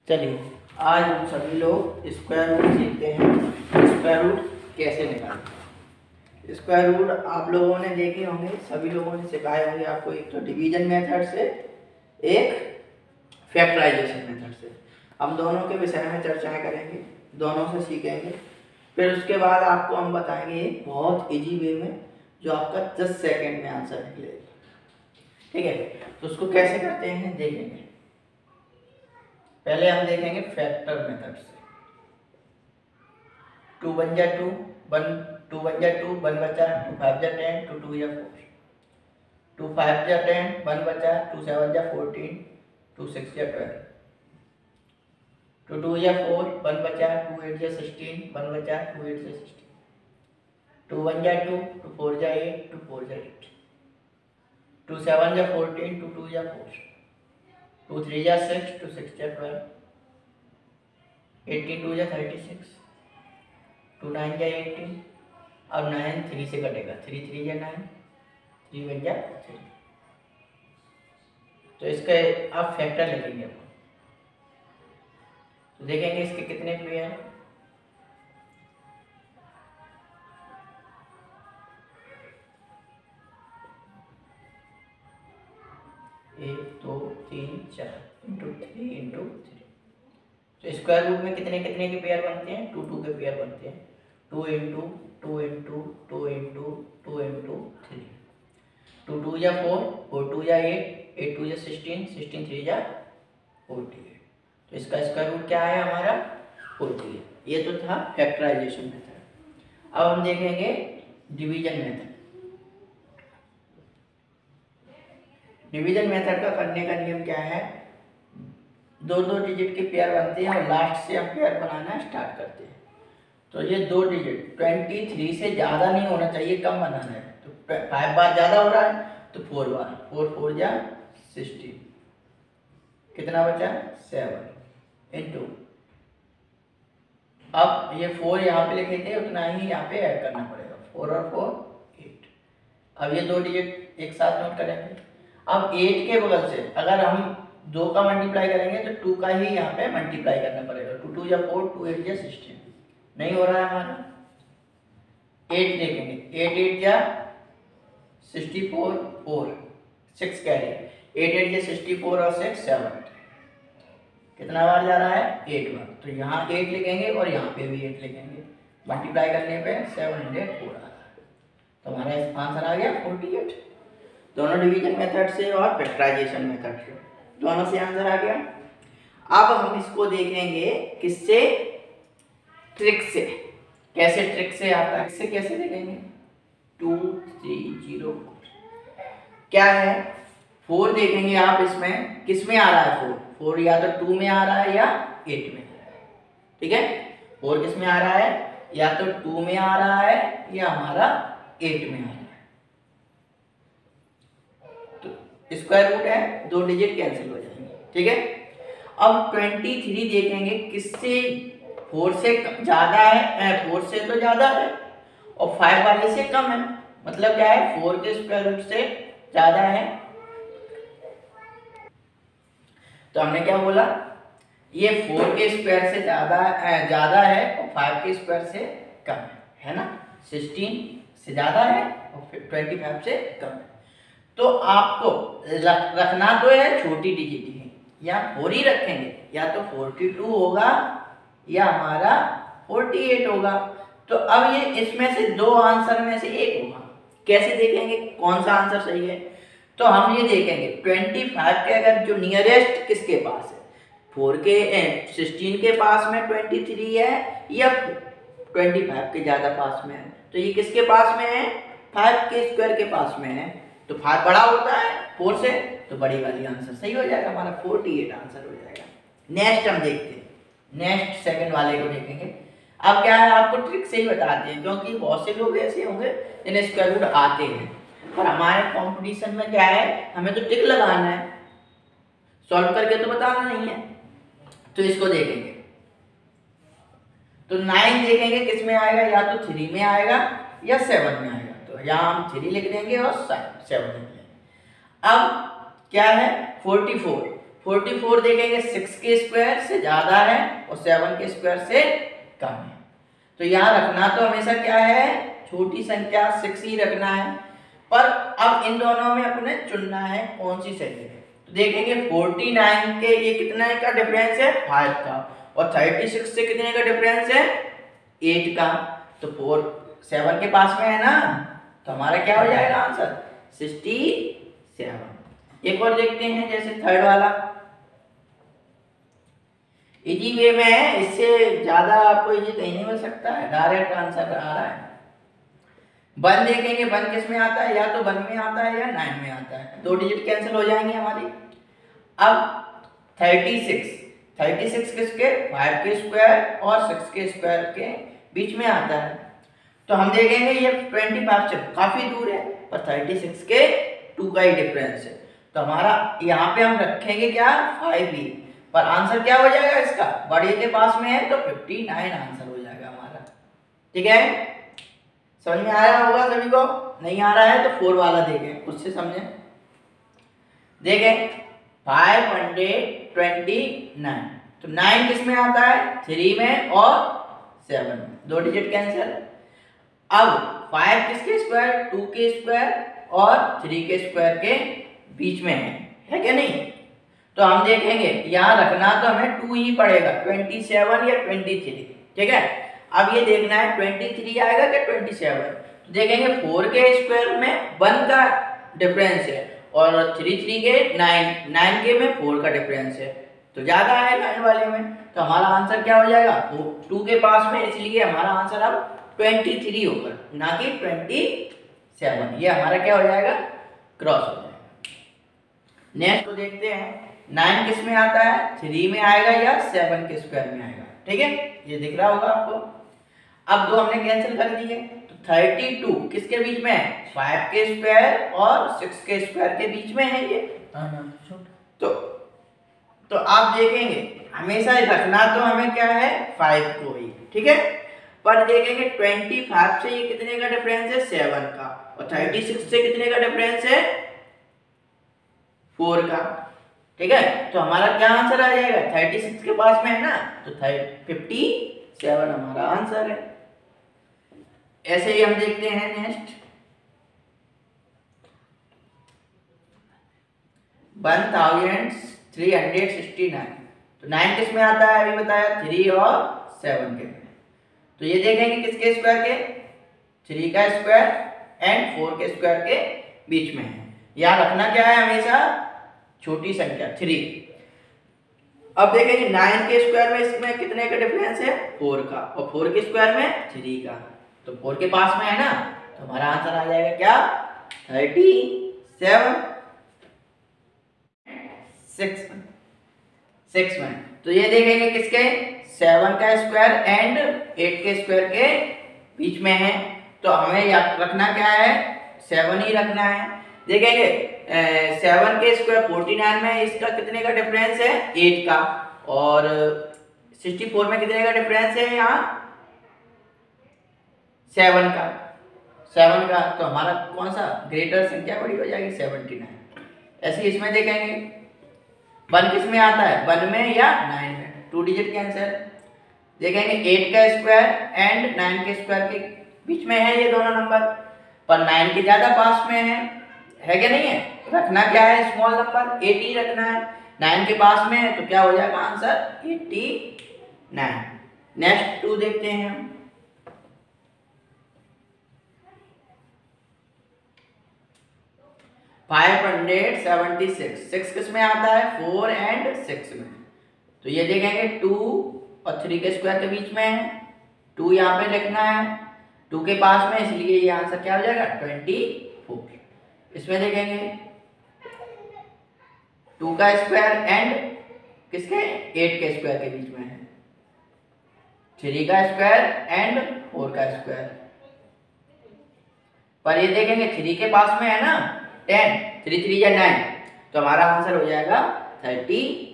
चलिए आज हम सभी लोग स्क्वायर रूट सीखते हैं। स्क्वायर रूट कैसे निकालें। स्क्वायर रूट आप लोगों ने देखे होंगे, सभी लोगों ने सिखाए होंगे आपको, एक तो डिवीजन मेथड से, एक फैक्टराइजेशन मेथड से। हम दोनों के विषय में चर्चाएं करेंगे, दोनों से सीखेंगे। फिर उसके बाद आपको हम बताएंगे बहुत इजी वे में, जो आपका 10 सेकेंड में आंसर निकलेगा। ठीक है, तो उसको कैसे करते हैं देखेंगे। पहले हम देखेंगे फैक्टर मेथड से। 2 1 जा 2, 1 2 1 जा 2, 1 बचा, 2 5 जा 10, 2 2 जा 4, 2 5 जा 10, 1 बचा, 2 7 जा 14, 2 6 जा 12, 2 2 जा 4, 1 बचा, 2 8 जा 16, 1 बचा, 2 8 जा 16, 2 1 जा 2, 2 4 जा 8, 2 4 जा 8, 2 7 जा 14, 2 2 जा 4, 2 3 जा 6, 2 6 जा 12, 18 2 जा 36, 2 9 जा 18। अब 9 3 से कटेगा, 3 3 जा 9, 3 1 जा 3। तो इसका आप फैक्टर लिखेंगे अपन, तो देखेंगे इसके कितने पेयर। एक 2 3 4 इंटू 3 इंटू 3। तो स्क्वायर रूट में कितने कितने के पेयर बनते हैं, 2 2 के पेयर बनते हैं। 2 इंटू 2 इंटू 2 इंटू 2 इंटू 3, 2 2 जा 4, 4 2 जा 8, 8 2 जा 16, 16 3 जा 48। तो इसका स्क्वायर रूट क्या है हमारा, 48। ये तो था फैक्टराइजेशन मेथड। अब हम देखेंगे डिवीजन मेथड। डिवीजन मेथड का करने का नियम क्या है, दो दो डिजिट के पेयर बनते हैं और लास्ट से हम पेयर बनाना स्टार्ट करते हैं। तो ये दो डिजिट 23 से ज़्यादा नहीं होना चाहिए, कम बनाना है। तो 5 बार ज़्यादा हो रहा है तो 4 बार, 4 4 जा 16, कितना बचा 7 इंटू, अब ये 4 यहाँ पे लिखे थे उतना ही यहाँ पे ऐड करना पड़ेगा, 4 और 4 8। अब ये दो डिजिट एक साथ नोट करेंगे। अब 8 के बगल से अगर हम 2 का मल्टीप्लाई करेंगे तो 2 का ही यहाँ पे मल्टीप्लाई करना पड़ेगा। 2 2 जा 4, 2 8 जा 16, नहीं हो रहा है हमारा। 8 देखेंगे, 8 8 जा 64, 4 6 कैरी, 8 8 जा 64 और 6 7, कितना बार जा रहा है 8 बार। तो यहाँ 8 लिखेंगे और यहाँ पे भी 8 लिखेंगे, मल्टीप्लाई करने पे 704 आ रहा है। तो हमारा आंसर आ गया 48। दोनों डिवीजन मेथड से और फैक्टराइजेशन मेथड से, दोनों से आंसर आ गया। अब हम इसको देखेंगे किससे, ट्रिक से। कैसे ट्रिक से आता है, इससे कैसे देखेंगे। 2 3 0 क्या है, 4 देखेंगे आप, इसमें किस में आ रहा है 4, 4 या तो 2 में आ रहा है या 8 में। ठीक है, 4 किस में आ रहा है, या तो 2 में आ रहा है या हमारा 8 में आ रहा है। स्क्वायर रूट है, दो डिजिट कैंसिल हो जाएंगे। ठीक है, अब 23 देखेंगे किससे, 4 से ज्यादा है, 4 से तो ज्यादा है और 5 वाले से कम है। मतलब क्या है, 4 के स्क्वायर रूट से ज्यादा है। तो हमने क्या बोला, ये 4 के स्क्वायर से ज्यादा है और 5 के स्क्वायर से कम है ना। 16 से ज्यादा है और 25 से कम है। तो आपको रखना तो है छोटी डिजिट ही, या 4 ही रखेंगे, या तो 42 होगा या हमारा 48 होगा। तो अब ये इसमें से दो आंसर में से एक होगा। कैसे देखेंगे कौन सा आंसर सही है, तो हम ये देखेंगे 25 के अगर जो नियरेस्ट किसके पास है, 4 के 16 के पास में 23 है या 25 के ज़्यादा पास में है। तो ये किसके पास में है, 5 के स्क्वायर के पास में है। तो 5 बड़ा होता है 4 से, तो बड़ी वाली आंसर सही हो जाएगा, हमारा 48 आंसर हो जाएगा। नेक्स्ट हम देखते हैं, नेक्स्ट सेकंड वाले को देखेंगे। अब क्या है, आपको ट्रिक से ही बताते हैं, क्योंकि बहुत से लोग ऐसे होंगे जिन्हें स्क्वायर रूट आते हैं, और हमारे कंपटीशन में क्या है, हमें तो ट्रिक लगाना है, सॉल्व करके तो बताना नहीं है। तो इसको देखेंगे, तो 9 देखेंगे किस में आएगा, या तो 3 में आएगा या 7 में आएगा। तो यहाँ हम 3 लिख देंगे और 7 लिख देंगे। अब क्या है 44, 44 देखेंगे 6 के स्क्वायर से ज़्यादा है और 7 के स्क्वायर से कम है। तो यहाँ रखना तो हमेशा क्या है, छोटी संख्या 6 ही रखना है, पर अब इन दोनों में अपने चुनना है कौन सी सही है। तो देखेंगे 49 के ये कितने का डिफरेंस है, 5 का, और 36 से कितने का डिफरेंस है, 8 का। तो 4 7 के पास में है ना, तो हमारा क्या हो जाएगा आंसर 67। एक और देखते हैं, जैसे थर्ड वाला इजी वे में है, इससे ज्यादा आपको इजी कहीं नहीं मिल सकता है, डायरेक्ट आंसर आ रहा है। 1 देखेंगे, 1 किस में आता है, या तो 1 में आता है या 9 में आता है, 2 डिजिट कैंसिल हो जाएंगे हमारी। अब 36 किसके, 5 के स्क्वायर और 6 के स्क्वायर के बीच में आता है। तो हम देखेंगे ये 25 से काफी दूर है, पर 36 के 2 का ही डिफरेंस है, तो हमारा यहाँ पे हम रखेंगे क्या, 5 ही, पर आंसर क्या हो जाएगा इसका, बड़े के पास में है तो 59 आंसर हो जाएगा हमारा। ठीक है, समझ में आया होगा सभी को, नहीं आ रहा है तो 4 वाला देखें, उससे समझें। देखें 529, तो 9 किस में आता है, 3 में और 7 में, 2 डिजिट कैंसिल। अब 5 किसके स्क्वायर, 2 के स्क्वायर और 3 के स्क्वायर के बीच में है क्या नहीं। तो हम देखेंगे यहाँ रखना तो हमें 2 ही पड़ेगा, 27 या 23। ठीक है, अब ये देखना है 23 आएगा क्या 27। तो देखेंगे 4 के स्क्वायर में 1 का डिफरेंस है और 3 के 9 के में 4 का डिफरेंस है, तो ज्यादा है 9 वाले में, तो हमारा आंसर क्या हो जाएगा, 2 के पास में, इसलिए हमारा आंसर अब 23 होगा, ना कि 27। ये हमारा क्या हो जाएगा, क्रॉस हो जाएगा। नेक्स्ट को देखते हैं, 9 किस में आता है, 3 में आएगा या 7 के स्क्वायर में आएगा। ठीक है, ये दिख रहा होगा आपको। अब 2 हमने कैंसिल कर दिए, तो 32 किसके बीच में है, 5 के स्क्वायर और 6 के स्क्वायर के बीच में है ये। तो आप देखेंगे हमेशा रखना तो हमें क्या है, 5 को ही। ठीक है, पर देखेंगे 25 से ये कितने का डिफरेंस है, 7 का, और 36 से कितने का डिफरेंस है, 4 का। ठीक है, तो हमारा क्या आंसर आ जाएगा, 36 के पास में है ना, तो 57 हमारा आंसर है। ऐसे ही हम देखते हैं नेक्स्ट 1369, तो 9 किस में आता है, अभी बताया, 3 और 7 के में। तो ये देखेंगे किसके स्क्वायर के, 3 का स्क्वायर एंड 4 के स्क्वायर के बीच में है। यहाँ रखना क्या है, हमेशा छोटी संख्या 3। अब देखेंगे 9 के स्क्वायर में इसमें कितने का डिफरेंस है, 4 का, और 4 के स्क्वायर में 3 का, तो 4 के पास में है ना, तो हमारा आंसर आ जाएगा क्या, 6 में। तो ये देखेंगे किसके, 7 का स्क्वायर एंड 8 के स्क्वायर के बीच में है, तो हमें याद रखना क्या है, 7 ही रखना है। देखेंगे 7 के स्क्वायर 49 में इसका कितने का डिफरेंस है, 8 का, और 64 में कितने का डिफरेंस है, यहाँ 7 का, तो हमारा कौन सा ग्रेटर संख्या बड़ी हो जाएगी, 79। ऐसे ही इसमें देखेंगे 1 किस में आता है, 1 में या 9 में, 2 डिजिट कैंसिल। देखेंगे 8 का स्क्वायर एंड 9 के स्क्वायर के बीच में है ये दोनों नंबर, पर 9 के ज्यादा पास में है क्या नहीं है, रखना क्या है, स्मॉल नंबर 80 रखना है, 9 के पास में है, तो क्या हो जाएगा आंसर 89। नेक्स्ट 2 देखते हैं हम, $576 किस में आता है, 4 एंड 6 में। तो ये देखेंगे 2 और 3 के स्क्वायर के बीच में है, 2 यहाँ पे लिखना है, 2 के पास में, इसलिए ये आंसर क्या हो जाएगा 24। इसमें देखेंगे 2 का स्क्वायर एंड किसके, 8 के स्क्वायर के बीच में है, 3 का स्क्वायर एंड 4 का स्क्वायर, पर ये देखेंगे 3 के पास में है ना 10, 3 3 या 9, तो हमारा आंसर हो जाएगा 39।